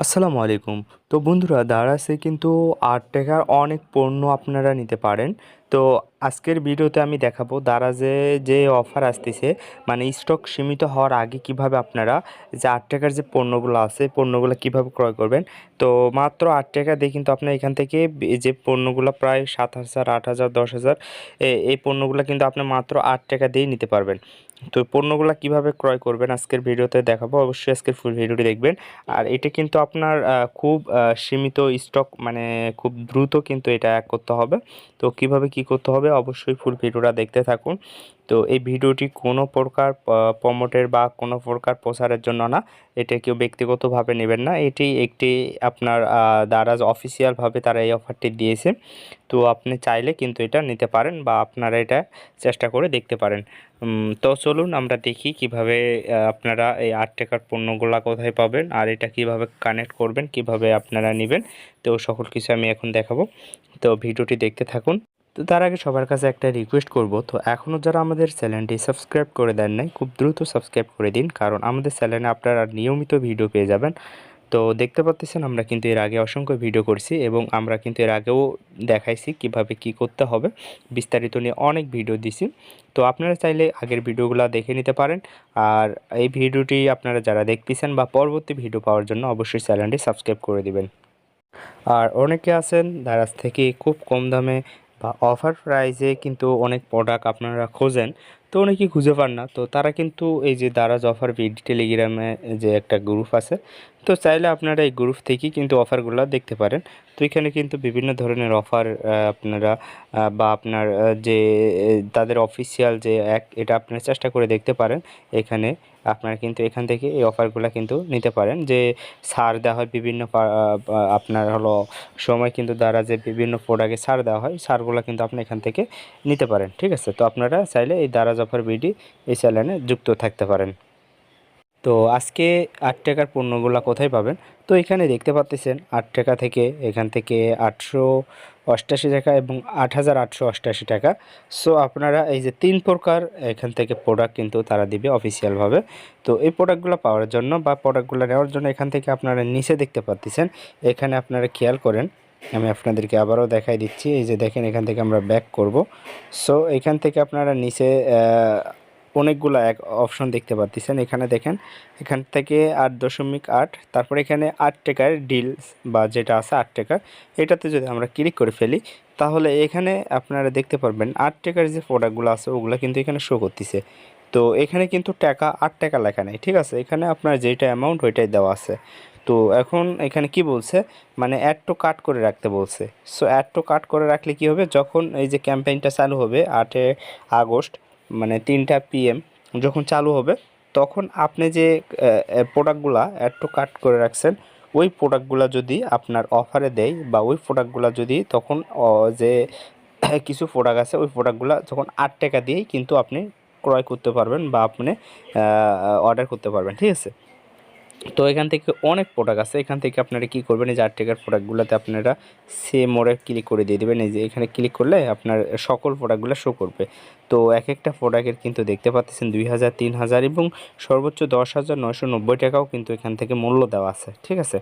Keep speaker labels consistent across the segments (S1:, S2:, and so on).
S1: আসসালামু আলাইকুম। তো বন্ধুরা, দারাজে কিন্তু ৳৮ অনেক পণ্য আপনারা নিতে পারেন। তো আজকের ভিডিওতে আমি দেখাবো দারাজে যে অফার আসতেছে, মানে স্টক সীমিত হওয়ার আগে কিভাবে আপনারা যে ৳৮ যে পণ্যগুলো আছে, পণ্যগুলো কিভাবে ক্রয় করবেন। তো মাত্র ৳৮ দিয়ে কিন্তু আপনার এখান থেকে যে পণ্যগুলো প্রায় ৭,০০০, ৮,০০০, ১০,০০০ এই পণ্যগুলো কিন্তু আপনি মাত্র ৳৮ দিয়েই নিতে পারবেন। তো পণ্যগুলা কিভাবে ক্রয় করবেন আজকের ভিডিওতে দেখাবো। অবশ্যই আজকের ফুল ভিডিওটি দেখবেন। আর এটা কিন্তু আপনার খুব সীমিত স্টক, মানে খুব দ্রুত কিন্তু এটা করতে হবে। তো কিভাবে কি করতে হবে অবশ্যই ফুল ভিডিওটা দেখতে থাকুন। তো এই ভিডিওটি কোনো প্রকার প্রমোটের বা কোনো প্রকার প্রচারের জন্য না। এটা কেউ ব্যক্তিগতভাবে নেবেন না। এটি একটি আপনার দারাজ অফিসিয়ালভাবে তারা এই অফারটি দিয়েছে। তো আপনি চাইলে কিন্তু এটা নিতে পারেন বা আপনারা এটা চেষ্টা করে দেখতে পারেন। তো চলুন আমরা দেখি কিভাবে আপনারা এই ৳৮ পণ্যগুলা কোথায় পাবেন আর এটা কিভাবে কানেক্ট করবেন, কিভাবে আপনারা নিবেন। তো সকল কিছু আমি এখন দেখাবো। তো ভিডিওটি দেখতে থাকুন। তো তার আগে সবার কাছে একটা রিকোয়েস্ট করব, তো এখনও যারা আমাদের চ্যানেলটি সাবস্ক্রাইব করে দেন নাই, খুব দ্রুত সাবস্ক্রাইব করে দিন, কারণ আমাদের চ্যানেলে আপনারা নিয়মিত ভিডিও পেয়ে যাবেন। তো দেখতে পাচ্ছেন আমরা কিন্তু এর আগে অসংখ্য ভিডিও করছি এবং আমরা কিন্তু এর আগেও দেখাইছি কিভাবে কি করতে হবে, বিস্তারিত নিয়ে অনেক ভিডিও দিছি। তো আপনারা চাইলে আগের ভিডিওগুলো দেখে নিতে পারেন। আর এই ভিডিওটি আপনারা যারা দেখতেছেন বা পরবর্তী ভিডিও পাওয়ার জন্য অবশ্যই চ্যানেলটি সাবস্ক্রাইব করে দিবেন। আর অনেকে আছেন দারাজ থেকে খুব কম দামে বা অফার প্রাইসে কিন্তু অনেক প্রোডাক্ট আপনারা খোঁজেন, তো অনেকেই খুঁজে পান না। তো তারা কিন্তু এই যে দারাজ অফার বিডি টেলিগ্রামে যে একটা গ্রুপ আছে, তো চাইলে আপনারা এই গ্রুপ থেকেই কিন্তু অফারগুলো দেখতে পারেন। তো এখানে কিন্তু বিভিন্ন ধরনের অফার আপনারা বা আপনার যে তাদের অফিসিয়াল যে এটা আপনারা চেষ্টা করে দেখতে পারেন। এখানে আপনারা কিন্তু এখান থেকে এই অফারগুলো কিন্তু নিতে পারেন, যে ছাড় দেওয়া হয় বিভিন্ন আপনার হলো সময় কিন্তু দারাজে বিভিন্ন প্রোডাক্টে ছাড় দেওয়া হয়। ছাড়গুলো কিন্তু আপনি এখান থেকে নিতে পারেন, ঠিক আছে? তো আপনারা চাইলে এই দারাজ অফার বিডি এই চ্যানেলে যুক্ত থাকতে পারেন। তো আজকে ৳৮ পণ্যগুলা কোথায় পাবেন? তো এখানে দেখতে পাচ্ছেন ৳৮ থেকে এখান থেকে ৳৮88 এবং ৳৮,৮88। সো আপনারা এই যে ৩ প্রকার এখান থেকে প্রোডাক্ট কিন্তু তারা দিবে অফিসিয়ালভাবে। তো এই প্রোডাক্টগুলো পাওয়ার জন্য বা প্রোডাক্টগুলো নেওয়ার জন্য এখান থেকে আপনারা নিচে দেখতে পাচ্ছেন, এখানে আপনারা খেয়াল করেন। আমি আপনাদেরকে আবারও দেখাই দিচ্ছি। এই যে দেখেন, এখান থেকে আমরা ব্যাক করব। সো এখান থেকে আপনারা নিচে অনেকগুলা অপশন দেখতে পাচ্ছেন। এখানে দেখেন, এখান থেকে ৮.৮, তারপরে এখানে ৳৮ ডিলস বা যেটা আছে ৳৮, এটাতে যদি আমরা ক্লিক করে ফেলি, তাহলে এখানে আপনারা দেখতে পারবেন ৳৮ যে প্রোডাক্টগুলো আছে ওগুলো কিন্তু এখানে শো করতেছে। তো এখানে কিন্তু টাকা ৳৮ লেখা নেই, ঠিক আছে? এখানে আপনার যেটা অ্যামাউন্ট ওইটাই দেওয়া আছে। তো এখন এখানে কি বলছে, মানে অ্যাড টু কার্ট করে রাখতে বলছে। সো অ্যাড টু কার্ট করে রাখলে কি হবে, যখন এই যে ক্যাম্পেইনটা চালু হবে 8 আগস্ট, মানে 3টা PM যখন চালু হবে, তখন আপনি যে প্রোডাক্টগুলা অ্যাড টু কার্ট করে রাখছেন, ওই প্রোডাক্টগুলা যদি আপনার অফারে দেয় বা ওই প্রোডাক্টগুলা যদি তখন যে কিছু প্রোডাক্ট আছে ওই প্রোডাক্টগুলা তখন ৳8 দিয়েই কিন্তু আপনি ক্রয় করতে পারবেন বা আপনি অর্ডার করতে পারবেন, ঠিক আছে? তো এখান থেকে অনেক প্রোডাক্ট আছে। এখান থেকে আপনারা কী করবেন, এই যে ৳৮ প্রোডাক্টগুলোতে আপনারা সে মোড়ে ক্লিক করে দিয়ে দেবেন। এই যে এখানে ক্লিক করলে আপনার সকল প্রোডাক্টগুলো শো করবে। তো একেকটা প্রোডাক্টের কিন্তু দেখতে পাচ্ছেন ২,০০০, ৩,০০০ এবং সর্বোচ্চ ৳১০,৯৯০ কিন্তু এখান থেকে মূল্য দেওয়া আছে, ঠিক আছে?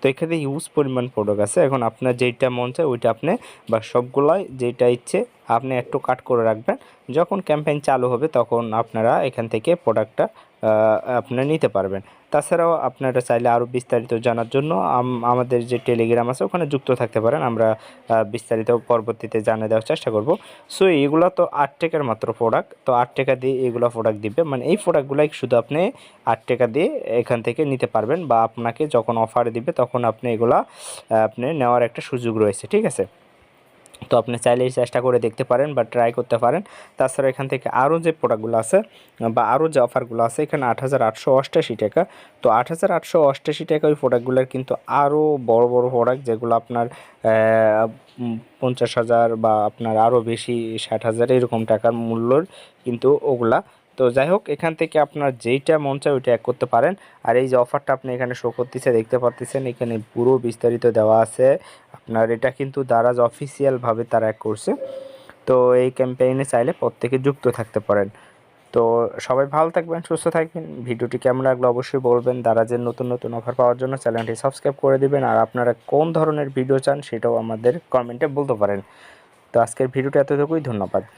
S1: তো এখানে হিউজ পরিমাণ প্রোডাক্ট আছে। এখন আপনার যেইটা মন চায় ওইটা আপনি বা সবগুলাই যেইটা ইচ্ছে আপনি একটু কাট করে রাখবেন। যখন ক্যাম্পেইন চালু হবে তখন আপনারা এখান থেকে প্রোডাক্টটা আপনারা নিতে পারবেন। তাছাড়াও আপনারা চাইলে আরও বিস্তারিত জানার জন্য আমাদের যে টেলিগ্রাম আছে ওখানে যুক্ত থাকতে পারেন। আমরা বিস্তারিত পরবর্তীতে জানিয়ে দেওয়ার চেষ্টা করব। সো এগুলো তো ৳৮ মাত্র প্রোডাক্ট। তো ৳৮ দিয়ে এগুলো প্রোডাক্ট দিবে। মানে এই প্রোডাক্টগুলাই শুধু আপনি ৳৮ দিয়ে এখান থেকে নিতে পারবেন বা আপনাকে যখন অফার দিবে তখন আপনি এগুলা আপনি নেওয়ার একটা সুযোগ রয়েছে, ঠিক আছে? তো আপনি চাইলেই চেষ্টা করে দেখতে পারেন বা ট্রাই করতে পারেন। তাছাড়া এখান থেকে আরও যে প্রোডাক্টগুলো আছে বা আরও যে অফারগুলো আছে, এখানে ৳৮,৮88। তো ৳৮,৮88 ওই প্রোডাক্টগুলোর কিন্তু আরও বড় বড় প্রোডাক্ট, যেগুলো আপনার 50,000 বা আপনার আরও বেশি 60,000 এরকম টাকার মূল্যর কিন্তু ওগুলা। তো যাই হোক, এখান থেকে আপনার যেইটা মন চায় ওইটা করতে পারেন। আর এই যে অফারটা আপনি এখানে শো করতেছে দেখতে পাচ্ছেন, এখানে পুরো বিস্তারিত দেওয়া আছে। আপনার এটা কিন্তু দারাজ অফিসিয়ালভাবে তারা করছে। তো এই ক্যাম্পেইনে চাইলে প্রত্যেকে যুক্ত থাকতে পারেন। তো সবাই ভালো থাকবেন, সুস্থ থাকবেন। ভিডিওটি কেমন লাগলো অবশ্যই বলবেন। দারাজের নতুন নতুন অফার পাওয়ার জন্য চ্যানেলটি সাবস্ক্রাইব করে দিবেন, আর আপনারা কোন ধরনের ভিডিও চান সেটাও আমাদের কমেন্টে বলতে পারেন। তো আজকের ভিডিওটা এতটুকুই, ধন্যবাদ।